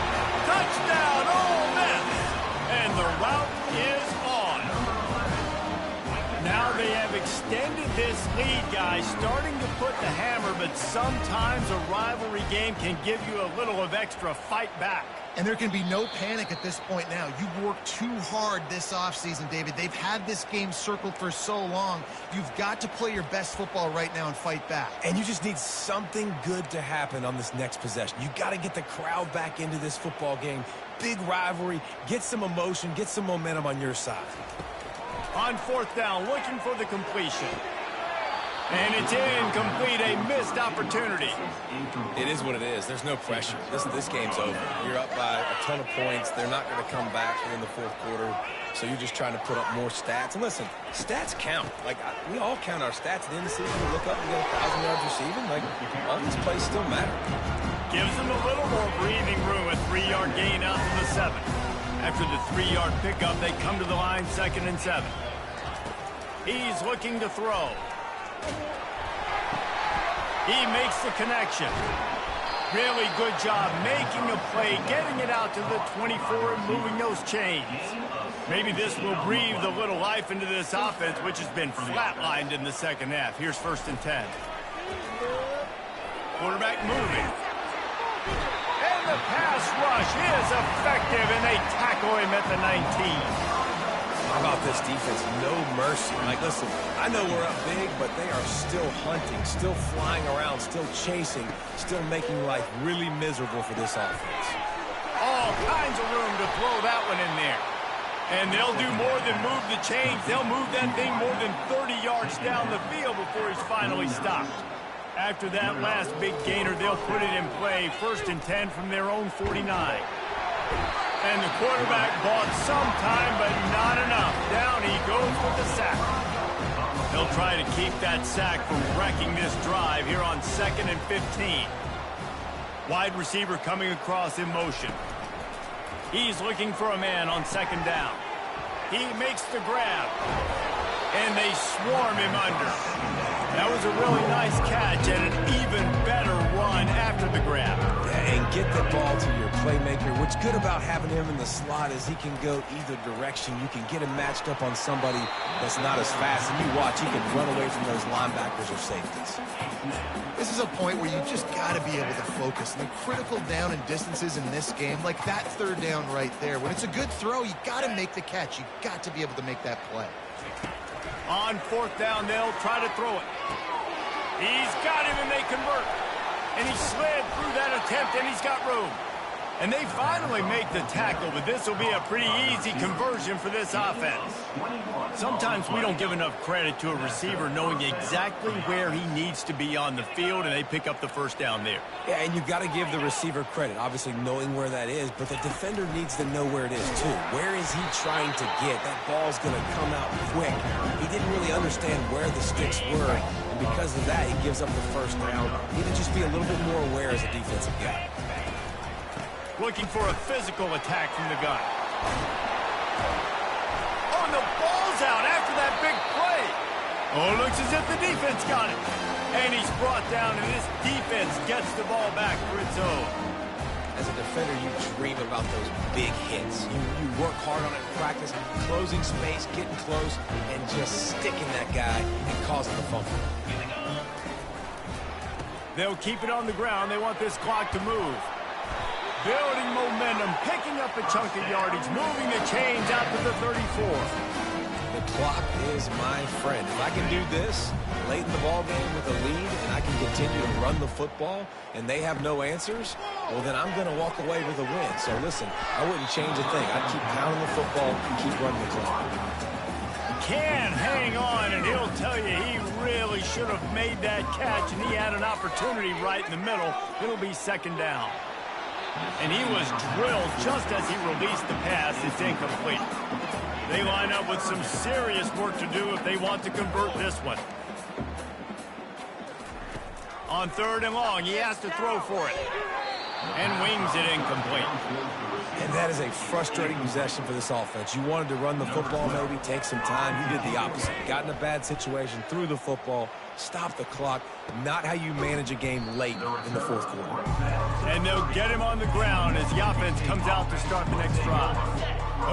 Touchdown, Ole Miss. And the route is on. Now they have extended this lead, guys, starting to put the hammer, but sometimes a rivalry game can give you a little of extra fight back. And there can be no panic at this point now. You've worked too hard this offseason, David. They've had this game circled for so long. You've got to play your best football right now and fight back. And you just need something good to happen on this next possession. You got to get the crowd back into this football game. Big rivalry. Get some emotion. Get some momentum on your side. On fourth down, looking for the completion. And it's incomplete, a missed opportunity. It is what it is. There's no pressure. This game's over. You're up by a ton of points. They're not going to come back in the fourth quarter. So you're just trying to put up more stats. And listen, stats count. Like, we all count our stats at the end of the season. We look up and get 1,000 yards receiving. Like, all these plays still matter. Gives them a little more breathing room, a 3-yard gain out to the 7. After the 3-yard pickup, they come to the line, 2nd and 7. He's looking to throw. He makes the connection. Really good job making a play, getting it out to the 24 and moving those chains. Maybe this will breathe a little life into this offense, which has been flatlined in the second half. Here's 1st and 10. Quarterback moving. And the pass rush is effective, and they tackle him at the 19. How about this defense? No mercy. Like, listen, I know we're up big, but they are still hunting, still flying around, still chasing, still making life really miserable for this offense. All kinds of room to throw that one in there. And they'll do more than move the chains. They'll move that thing more than 30 yards down the field before he's finally stopped. After that last big gainer, they'll put it in play. 1st and 10 from their own 49. And the quarterback bought some time, but not enough. Down he goes with the sack. They'll try to keep that sack from wrecking this drive here on 2nd and 15. Wide receiver coming across in motion. He's looking for a man on 2nd down. He makes the grab. And they swarm him under. That was a really nice catch and an even better run after the grab. Yeah, and get the ball to your playmaker. What's good about having him in the slot is he can go either direction. You can get him matched up on somebody that's not as fast. And you watch, he can run away from those linebackers or safeties. This is a point where you just got to be able to focus. And the critical down and distances in this game, like that 3rd down right there. When it's a good throw, you got to make the catch. You got to be able to make that play. On 4th down, they'll try to throw it. He's got him, and they convert. And he slid through that attempt, and he's got room. And they finally make the tackle, but this will be a pretty easy conversion for this offense. Sometimes we don't give enough credit to a receiver knowing exactly where he needs to be on the field, and they pick up the 1st down there. Yeah, and you've got to give the receiver credit, obviously knowing where that is, but the defender needs to know where it is too. Where is he trying to get? That ball's going to come out quick. He didn't really understand where the sticks were, and because of that, he gives up the 1st down. He needs to just be a little bit more aware as a defensive guy. Looking for a physical attack from the gun. Oh, and the ball's out after that big play. Oh, it looks as if the defense got it. And he's brought down, and this defense gets the ball back for its own. As a defender, you dream about those big hits. You work hard on it in practice, closing space, getting close, and just sticking that guy and causing the fumble. They'll keep it on the ground. They want this clock to move. Building momentum, picking up a chunk of yardage, moving the chains out to the 34. The clock is my friend. If I can do this late in the ball game with a lead and I can continue to run the football and they have no answers, well, then I'm going to walk away with a win. So, listen, I wouldn't change a thing. I'd keep pounding the football and keep running the clock. Can hang on, and he'll tell you he really should have made that catch, and he had an opportunity right in the middle. It'll be 2nd down. And he was drilled just as he released the pass. It's incomplete. They line up with some serious work to do if they want to convert this one. On 3rd and long, he has to throw for it. And wings it incomplete. And that is a frustrating possession for this offense. You wanted to run the football, maybe take some time. You did the opposite. Got in a bad situation, threw the football, stopped the clock. Not how you manage a game late in the 4th quarter. And they'll get him on the ground as the offense comes out to start the next drive.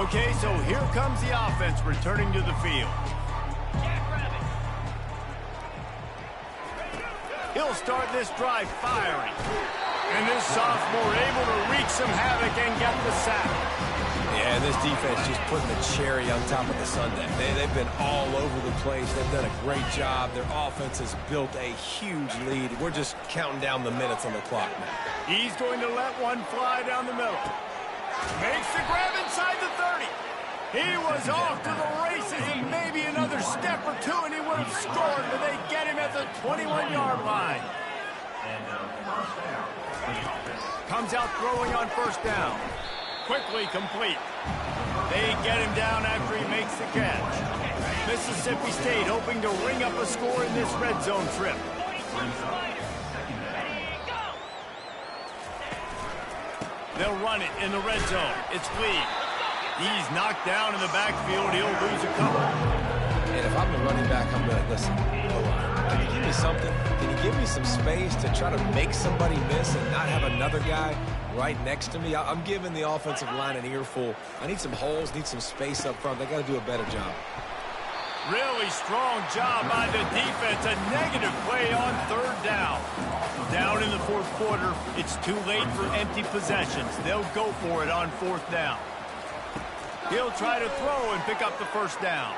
Okay, so here comes the offense returning to the field. He'll start this drive firing. And this sophomore able to wreak some havoc and get the sack. Yeah, this defense just putting the cherry on top of the sundae. They've been all over the place. They've done a great job. Their offense has built a huge lead. We're just counting down the minutes on the clock now. He's going to let one fly down the middle. Makes the grab inside the 30. He was off to the races, and maybe another step or two, and he would have scored, but they get him at the 21-yard line. Comes out throwing on 1st down. Quickly complete. They get him down after he makes the catch. Mississippi State hoping to ring up a score in this red zone trip. They'll run it in the red zone. It's Lee. He's knocked down in the backfield. He'll lose a couple. And if if I'm the running back, I'm like, listen, can you give me something? Can you give me some space to try to make somebody miss and not have another guy right next to me? I'm giving the offensive line an earful. I need some holes, need some space up front. They got to do a better job. Really strong job by the defense. A negative play on third down. Down in the fourth quarter, it's too late for empty possessions. They'll go for it on fourth down. He'll try to throw and pick up the first down.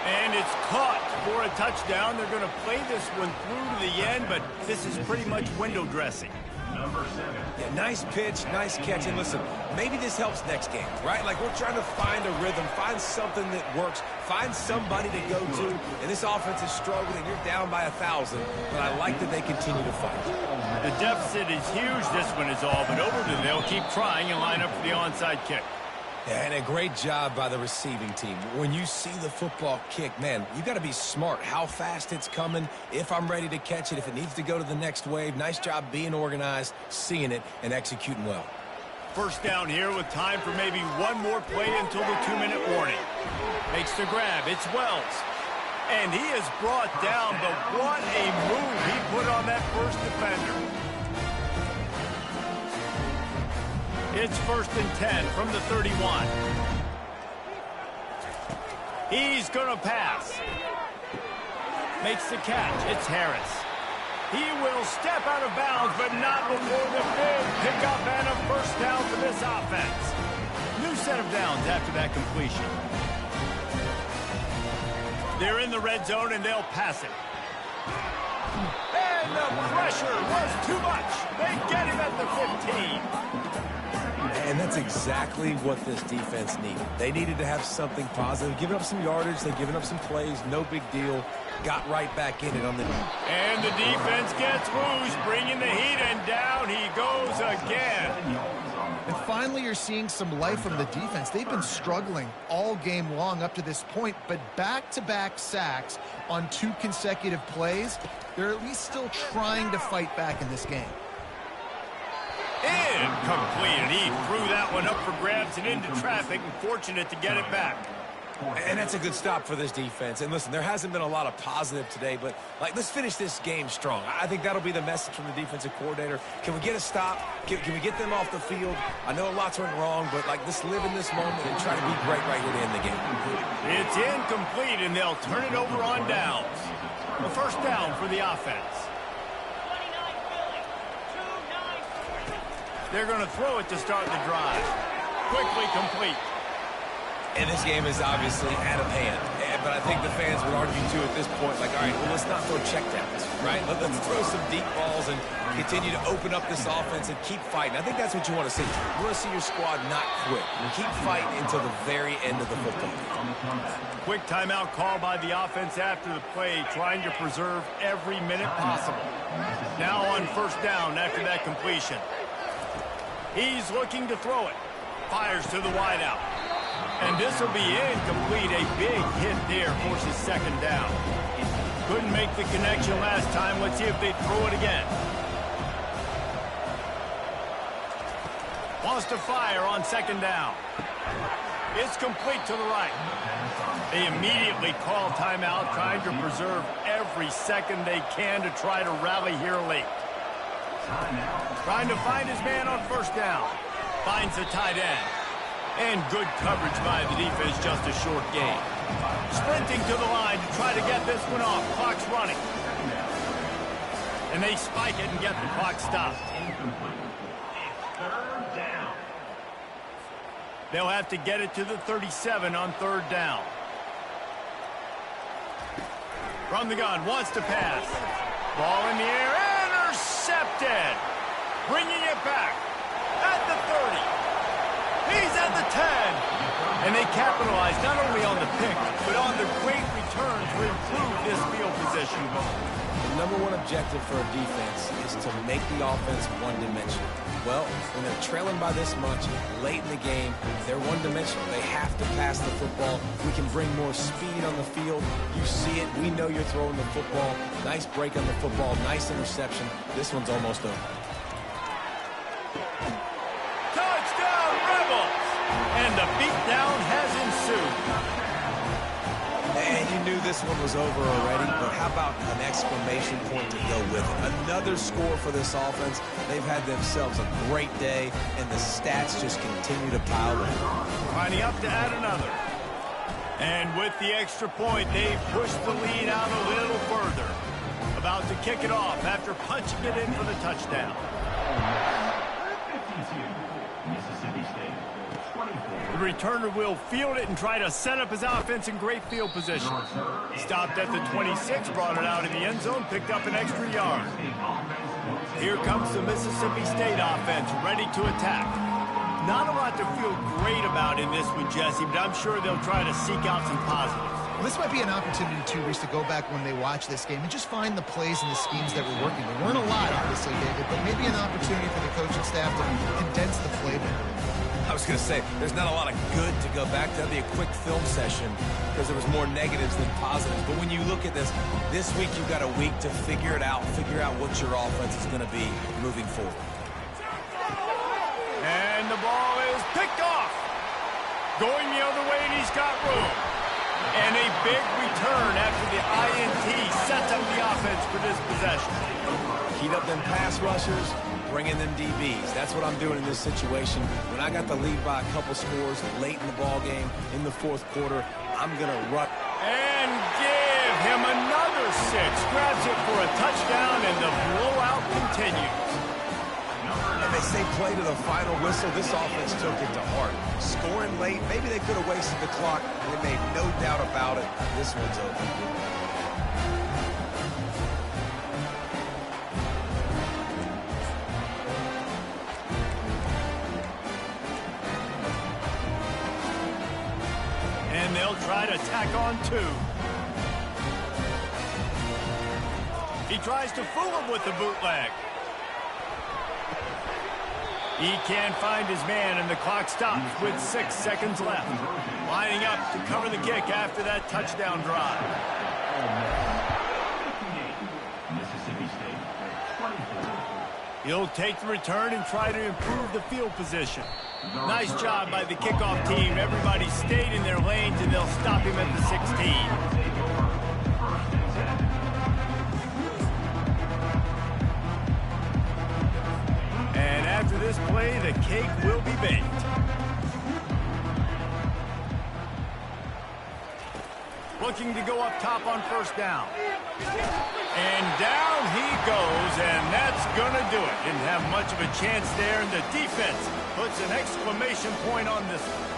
And it's caught for a touchdown. They're going to play this one through to the end, but this is pretty much window dressing. Yeah, nice pitch, nice catch. And listen, maybe this helps next game, right? Like we're trying to find a rhythm, find something that works, find somebody to go to. And this offense is struggling. You're down by 1,000, but I like that they continue to fight. The deficit is huge. This one is all but over. They'll keep trying and line up for the onside kick. Yeah, and a great job by the receiving team. When you see the football kick, man, you got to be smart how fast it's coming, if I'm ready to catch it, if it needs to go to the next wave. Nice job being organized, seeing it, and executing well. First down here with time for maybe one more play until the 2-minute warning. Makes the grab. It's Wells. And he is brought down, but what a move he put on that first defender. It's 1st and 10 from the 31. He's going to pass. Makes the catch. It's Harris. He will step out of bounds, but not before the big pickup and a first down for this offense. New set of downs after that completion. They're in the red zone, and they'll pass it. And the pressure was too much. They get him at the 15. And that's exactly what this defense needed. They needed to have something positive. Giving up some yardage, they've given up some plays, no big deal. Got right back in it on the... And the defense gets loose, bringing the heat, and down he goes again. And finally, you're seeing some life from the defense. They've been struggling all game long up to this point, but back-to-back sacks on 2 consecutive plays, they're at least still trying to fight back in this game. Incomplete, and he threw that one up for grabs and into traffic, and fortunate to get it back. And that's a good stop for this defense. And listen, there hasn't been a lot of positive today, but let's finish this game strong. I think that'll be the message from the defensive coordinator. Can we get a stop? Can we get them off the field? I know lots went wrong, but let's live in this moment and try to be great right here to end the game. It's incomplete, and they'll turn it over on downs. A first down for the offense. They're going to throw it to start the drive. Quickly complete. And this game is obviously out of hand. But I think the fans would argue, too, at this point, all right, well, let's not throw checkdowns, right? Let's throw some deep balls and continue to open up this offense and keep fighting. I think that's what you want to see. You want to see your squad not quit. Keep fighting until the very end of the football. Quick timeout call by the offense after the play, trying to preserve every minute possible. Now on first down after that completion. He's looking to throw it. Fires to the wideout. And this will be incomplete. A big hit there forces second down. Couldn't make the connection last time. Let's see if they throw it again. Wants to fire on second down. It's complete to the right. They immediately call timeout, trying to preserve every second they can to try to rally here late. Trying to find his man on first down. Finds the tight end. And good coverage by the defense, just a short gain. Sprinting to the line to try to get this one off. Clock's running. And they spike it and get the clock stopped. Third down. They'll have to get it to the 37 on third down. From the gun, wants to pass. Ball in the air, intercepted. Bringing it back at the 30. He's at the 10. And they capitalize not only on the pick, but on the great return to improve this field position. The number one objective for a defense is to make the offense one-dimensional. Well, when they're trailing by this much late in the game, they're one-dimensional. They have to pass the football. We can bring more speed on the field. You see it. We know you're throwing the football. Nice break on the football. Nice interception. This one's almost over. Touchdown, Rebels! And the beatdown has ensued. And you knew this one was over already, but how about an exclamation point to go with it? Another score for this offense. They've had themselves a great day, and the stats just continue to pile in. Lining up to add another. And with the extra point, they've pushed the lead out a little further. About to kick it off after punching it in for the touchdown. 52, Mississippi State, 24. The returner will field it and try to set up his offense in great field position. Stopped at the 26, brought it out in the end zone, picked up an extra yard. Here comes the Mississippi State offense, ready to attack. Not a lot to feel great about in this one, Jesse, but I'm sure they'll try to seek out some positives. Well, this might be an opportunity, too, Reese, to go back when they watch this game and just find the plays and the schemes that were working. There weren't a lot, obviously, David, but maybe an opportunity for the coaching staff to condense the playbook. I was going to say, there's not a lot of good to go back to. That'd be a quick film session because there was more negatives than positives. But when you look at this week you've got a week to figure it out, figure out what your offense is going to be moving forward. And the ball is picked off. Going the other way, and he's got room. And a big return after the INT sets up the offense for this possession. Heat up them pass rushers, bring in them DBs. That's what I'm doing in this situation. When I got the lead by a couple scores late in the ball game, in the fourth quarter, I'm going to run. And give him another 6. Grabs it for a touchdown, and the blowout continues. And they say play to the final whistle. This offense took it to heart. Scoring late, maybe they could have wasted the clock. They made no doubt about it. This one's over. And they'll try to tack on 2. He tries to fool him with the bootleg. He can't find his man, and the clock stops with 6 seconds left. Lining up to cover the kick after that touchdown drive. Mississippi State, 24. He'll take the return and try to improve the field position. Nice job by the kickoff team. Everybody stayed in their lanes, and they'll stop him at the 16. And after this play, the cake will be baked. Looking to go up top on first down. And down he goes, and that's going to do it. Didn't have much of a chance there, and the defense puts an exclamation point on this one.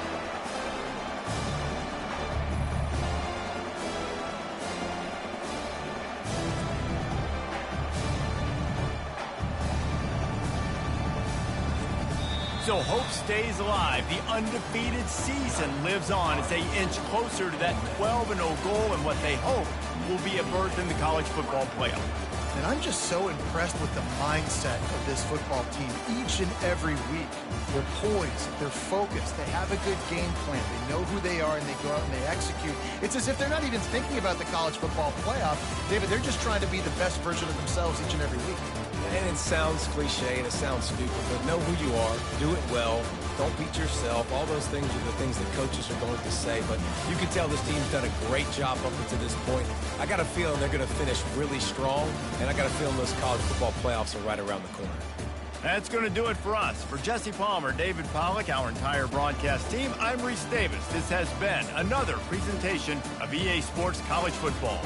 So hope stays alive. The undefeated season lives on as they inch closer to that 12-0 goal and what they hope will be a berth in the college football playoff. And I'm just so impressed with the mindset of this football team each and every week. They're poised, they're focused, they have a good game plan, they know who they are, and they go out and they execute. It's as if they're not even thinking about the college football playoff. David, they're just trying to be the best version of themselves each and every week. And it sounds cliche and it sounds stupid, but know who you are, do it well, don't beat yourself. All those things are the things that coaches are going to say, but you can tell this team's done a great job up until this point. I got a feeling they're going to finish really strong, and I got a feeling those college football playoffs are right around the corner. That's going to do it for us. For Jesse Palmer, David Pollack, our entire broadcast team, I'm Reese Davis. This has been another presentation of EA Sports College Football.